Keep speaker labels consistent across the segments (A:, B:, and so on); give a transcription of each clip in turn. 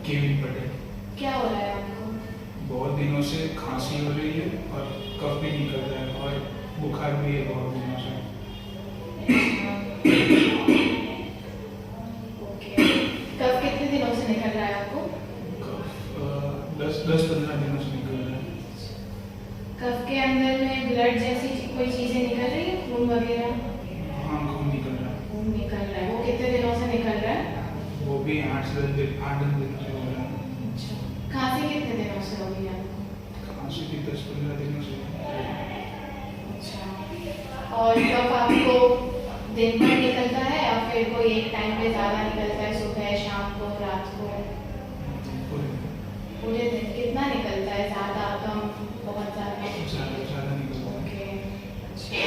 A: Kevin Patel.
B: क्या हो रहा है आपको?
A: बहुत दिनों से खांसी हो रही है और कफ भी निकल रहा है और बुखार भी है बहुत दिनों से।
B: ओके। कब कितने दिनों से निकल रहा है आपको?
A: कफ 10-15 दिनों से निकल रहा है।
B: कफ के अंदर में ब्लड जैसी कोई चीजें निकल रही है, खून वगैरह?
A: हाँ, खून निकल रहा है।
B: खून निकल रहा है। वो कितने दिनों से निकल रहा है?
A: वो भी 8-10 दिन से हो रहा है।
B: अच्छा। खांसी कितने दिनों से हो रही है आपको?
A: खांसी भी 10-15 दिनों से हो रही है।
B: अच्छा। और कब आपको दिन भर निकलता है या फिर कोई एक टाइम पे ज़्यादा निकलता है, सुबह, शाम को, रात को?
A: पूरे
B: पूरे दिन कितना निकलता है? ज़्यादा, कम, बहुत ज़्यादा?
A: ज़्यादा निकलता है।
B: ओके। अच्छा।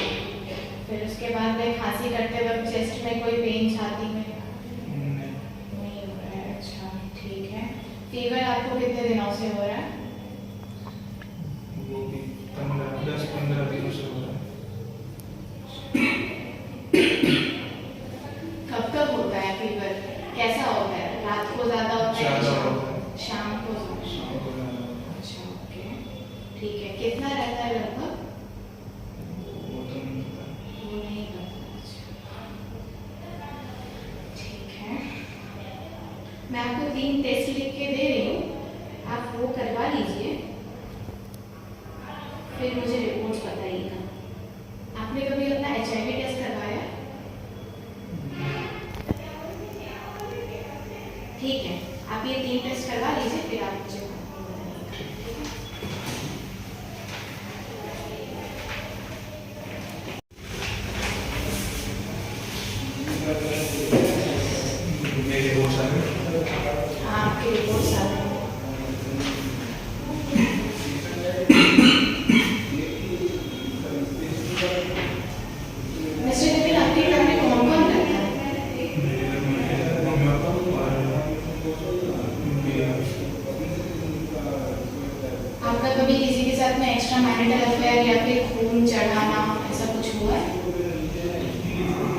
B: फिर उसके बाद में खांसी करते वक्त चेस्ट में कोई पेन, छाती में?
A: नहीं,
B: नहीं हो रहा है। अच्छा, ठीक है। फीवर आपको कितने दिनों से हो रहा है?
A: वो भी 10-15 दिनों से हो रहा है।
B: कब कब होता है फीवर? कैसा होता है? रात को ज़्यादा होता है या
A: ज़्यादा
B: शाम?
A: होता है।
B: शाम को ज़्यादा?
A: शाम को ज़्यादा होता है।
B: अच्छा, ओके। ठीक है। कितना रहता है लगभग?
A: वो तो नहीं पता।
B: वो नहीं पता। अच्छा, ठीक है। मैं आपको 3 टेस्ट लिख के दे रही हूँ, आप वो करवा लीजिए, फिर मुझे रिपोर्ट्स बताइएगा। आपने कभी अपना HIV टेस्ट करवाया? ठीक है, आप ये 3 टेस्ट करवा लीजिए, फिर आप मुझे बताइएगा।
A: मेरे बहुत सारे
B: हाँ, आपकी रिपोर्ट्स आ गई। मिस्टर नितिन, आपके घर में कौन कौन रहता है?
A: मेरे घर में मम्मी पापा और मेरी वाइफ।
B: आपका कभी किसी के साथ में एक्स्ट्रा मैरिटल अफेयर या फिर खून चढ़ाना ऐसा कुछ हुआ है?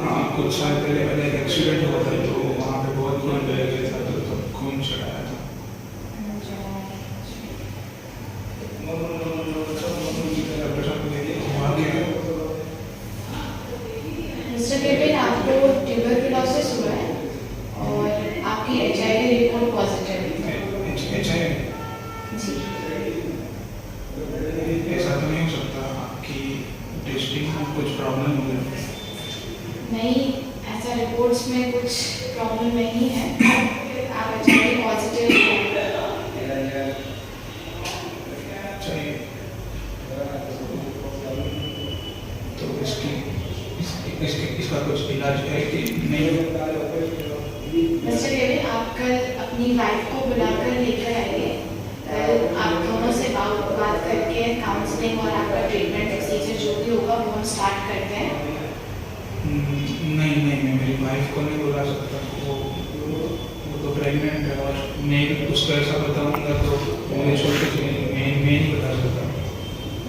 A: हाँ, कुछ साल पहले मेरा एक एक्सीडेंट हुआ था तो वहाँ पे बहुत खून बह गया था तो तब खून चढ़ाया था। डॉक्टर साहब ने वहाँ गया।
B: मिस्टर केविन, आपको ट्यूबरकुलोसिस हुआ है और आपकी HIV रिपोर्ट पॉजिटिव है।
A: HIV
B: जी।
A: ऐसा तो नहीं हो सकता आपकी टेस्टिंग में कुछ प्रॉब्लम हो गई?
B: नहीं, ऐसा रिपोर्ट्स में कुछ प्रॉब्लम नहीं है, आप HIV पॉजिटिव हैं।
A: चाहिए तो इसका कुछ इलाज है कि नहीं?
B: मिस्टर केविन, आप कल अपनी वाइफ को बुलाकर लेकर आइए। कल आप दोनों से बात करके काउंसलिंग और आपका ट्रीटमेंट प्रोसीजर जो भी होगा वो हम स्टार्ट करते हैं।
A: नहीं नहीं, मैं मेरी वाइफ को नहीं बुला सकता। वो तो प्रेग्नेंट है और मैं उसको ऐसा बताऊंगा तो मुझे छोड़ के चलेगी। मैं नहीं बता सकता।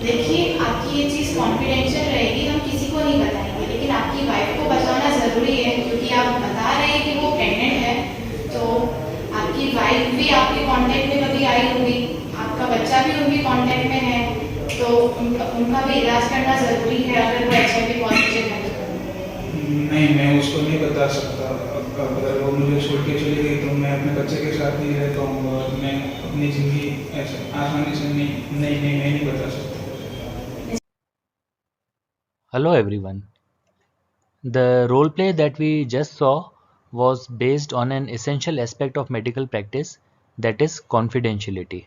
B: देखिए, आपकी ये चीज़ कॉन्फिडेंशियल रहेगी, हम किसी को नहीं बताएंगे, लेकिन आपकी वाइफ को बताना ज़रूरी है क्योंकि आप बता रहे हैं कि वो प्रेग्नेंट है, तो आपकी वाइफ भी आपके कांटेक्ट में कभी आई होगी, आपका बच्चा भी उनके कांटेक्ट में है, तो उनका भी इलाज करना ज़रूरी है अगर वो HIV पॉजिटिव है तो।
A: नहीं, मैं उसको नहीं बता सकता। अगर वो मुझे छोड़ के चली गई तो मैं अपने बच्चे के साथ नहीं रह पाऊँगा और मैं अपनी ज़िंदगी ऐसे आसानी से मैं नहीं बता सकता।
C: Hello everyone. The role play that we just saw was based on an essential aspect of medical practice, that is confidentiality.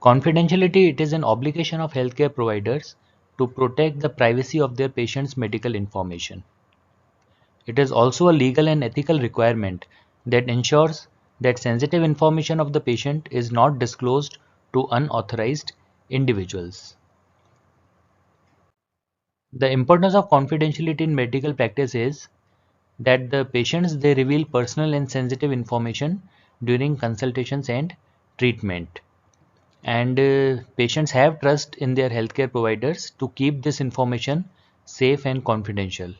C: Confidentiality, it is an obligation of healthcare providers to protect the privacy of their patients' medical information. It is also a legal and ethical requirement that ensures that sensitive information of the patient is not disclosed to unauthorized individuals. The importance of confidentiality in medical practice is that the patients, they reveal personal and sensitive information during consultations and treatment, and patients have trust in their healthcare providers to keep this information safe and confidential.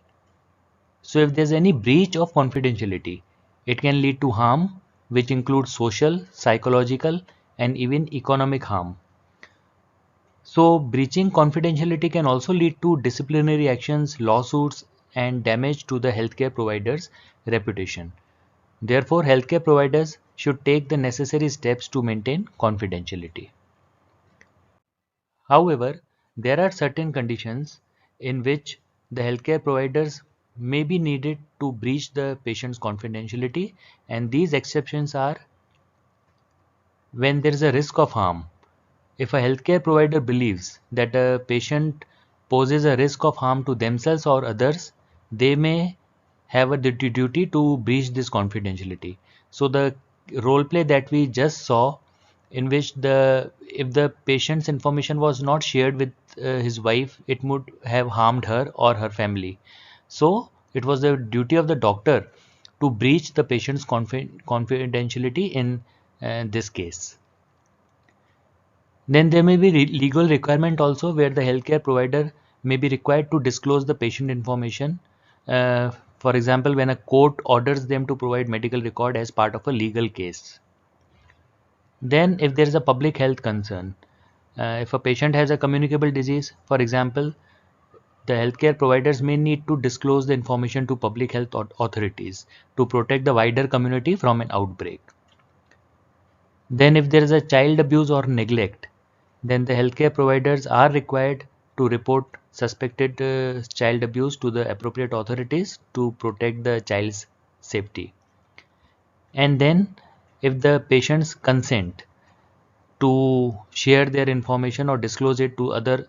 C: So if there's any breach of confidentiality, it can lead to harm which include social, psychological, and even economic harm. So, breaching confidentiality can also lead to disciplinary actions, lawsuits, and damage to the healthcare provider's reputation. Therefore, healthcare providers should take the necessary steps to maintain confidentiality. However, there are certain conditions in which the healthcare providers may be needed to breach the patient's confidentiality, and these exceptions are when there is a risk of harm. If a healthcare provider believes that a patient poses a risk of harm to themselves or others, they may have a duty to breach this confidentiality. So the role play that we just saw, in which the if the patient's information was not shared with his wife, it would have harmed her or her family. So it was the duty of the doctor to breach the patient's confidentiality in this case. Then there may be legal requirement also, where the healthcare provider may be required to disclose the patient information. For example, when a court orders them to provide medical record as part of a legal case. Then if there is a public health concern, if a patient has a communicable disease, for example, the healthcare providers may need to disclose the information to public health authorities to protect the wider community from an outbreak. Then if there is a child abuse or neglect, then the healthcare providers are required to report suspected child abuse to the appropriate authorities to protect the child's safety. And then if the patients consent to share their information or disclose it to other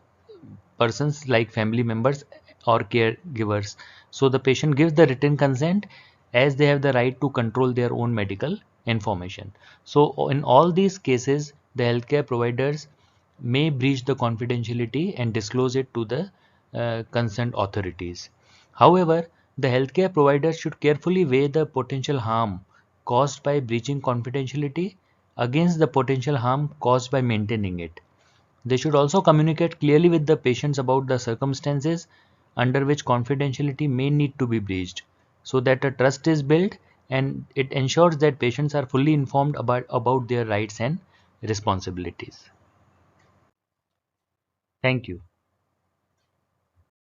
C: persons like family members or caregivers, so the patient gives the written consent, as they have the right to control their own medical information. So in all these cases, the healthcare providers may breach the confidentiality and disclose it to the concerned authorities. However, the healthcare providers should carefully weigh the potential harm caused by breaching confidentiality against the potential harm caused by maintaining it. They should also communicate clearly with the patients about the circumstances under which confidentiality may need to be breached, so that a trust is built and it ensures that patients are fully informed about their rights and responsibilities. Thank you.